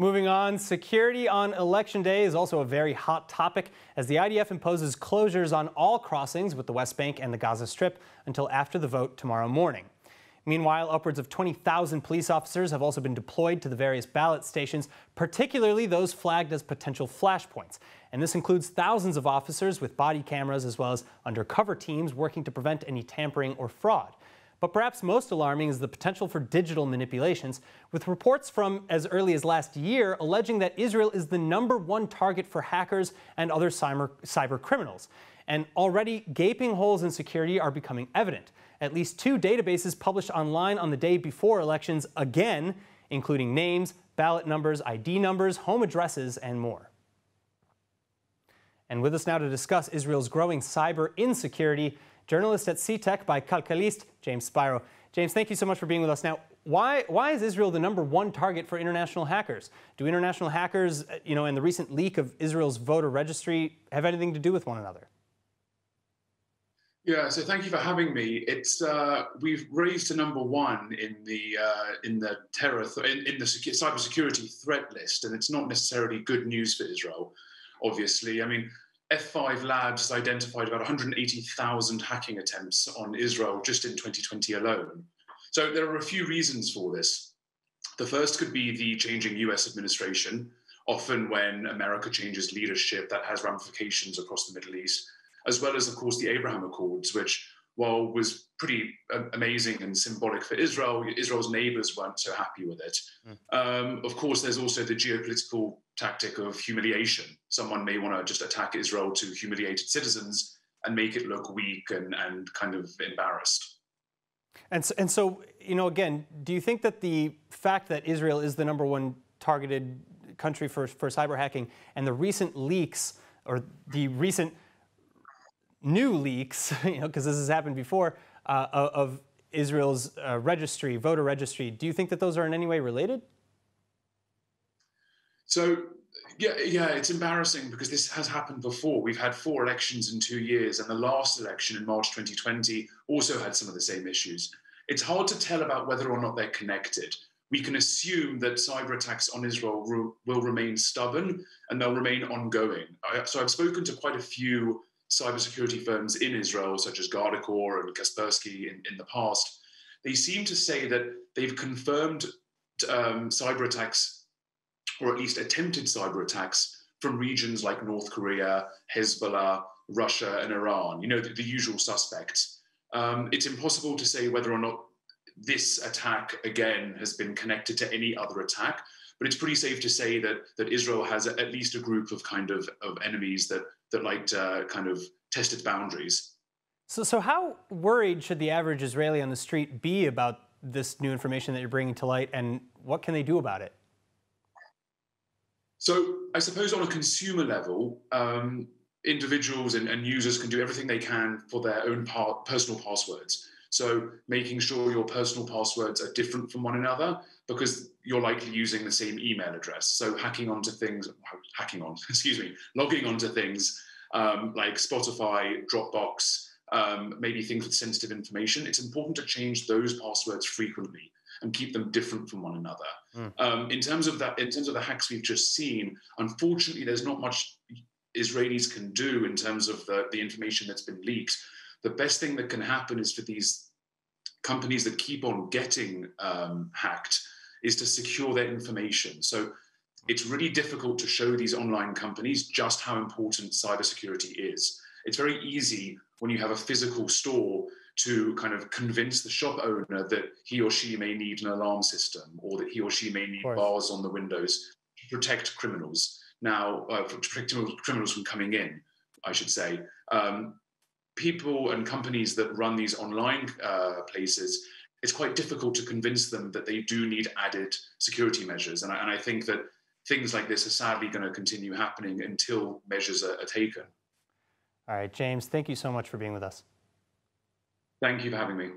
Moving on, security on Election Day is also a very hot topic as the IDF imposes closures on all crossings with the West Bank and the Gaza Strip until after the vote tomorrow morning. Meanwhile, upwards of 20,000 police officers have also been deployed to the various ballot stations, particularly those flagged as potential flashpoints. And this includes thousands of officers with body cameras as well as undercover teams working to prevent any tampering or fraud. But perhaps most alarming is the potential for digital manipulations, with reports from as early as last year alleging that Israel is the #1 target for hackers and other cyber criminals. And already gaping holes in security are becoming evident. At least 2 databases published online on the day before elections again, including names, ballot numbers, ID numbers, home addresses, and more. And with us now to discuss Israel's growing cyber insecurity, journalist at CTech by Calcalist, James Spiro. James, thank you so much for being with us. Now, why is Israel the #1 target for international hackers? Do international hackers, and the recent leak of Israel's voter registry have anything to do with one another? Yeah, so thank you for having me. It's we've raised to #1 in the cybersecurity threat list, and it's not necessarily good news for Israel. Obviously, I mean, F5 Labs identified about 180,000 hacking attempts on Israel just in 2020 alone. So there are a few reasons for this. The first could be the changing US administration. Often when America changes leadership, that has ramifications across the Middle East, as well as, of course, the Abraham Accords, which, while was pretty amazing and symbolic for Israel, Israel's neighbors weren't so happy with it. Of course, there's also the geopolitical tactic of humiliation. Someone may want to just attack Israel to humiliate its citizens and make it look weak and kind of embarrassed. And so, again, do you think that the fact that Israel is the #1 targeted country for cyber hacking and the recent leaks, or the recent new leaks, because this has happened before, of Israel's voter registry, do you think that those are in any way related? So, yeah, it's embarrassing because this has happened before. We've had 4 elections in 2 years, and the last election in March 2020 also had some of the same issues. It's hard to tell about whether or not they're connected. We can assume that cyber attacks on Israel will remain stubborn and they'll remain ongoing. So I've spoken to quite a few cybersecurity firms in Israel, such as Guardicore and Kaspersky in the past. They seem to say that they've confirmed cyber attacks, or at least attempted cyber attacks, from regions like North Korea, Hezbollah, Russia, and Iran, the usual suspects. It's impossible to say whether or not this attack, again, has been connected to any other attack, but it's pretty safe to say that Israel has at least a group of of enemies that like to kind of test its boundaries. So how worried should the average Israeli on the street be about this new information that you're bringing to light, and what can they do about it? So I suppose on a consumer level, individuals and users can do everything they can for their own personal passwords. So making sure your personal passwords are different from one another because you're likely using the same email address. So logging onto things like Spotify, Dropbox, maybe things with sensitive information. It's important to change those passwords frequently and keep them different from one another. In terms of the hacks we've just seen, unfortunately, there's not much Israelis can do in terms of the information that's been leaked. The best thing that can happen is for these companies that keep on getting hacked is to secure their information. So it's really difficult to show these online companies just how important cybersecurity is. It's very easy when you have a physical store to kind of convince the shop owner that he or she may need an alarm system, or that he or she may need bars on the windows to protect criminals. Now, to protect criminals from coming in, I should say. People and companies that run these online places, it's quite difficult to convince them that they do need added security measures. And I think that things like this are sadly going to continue happening until measures are taken. All right, James, thank you so much for being with us. Thank you for having me.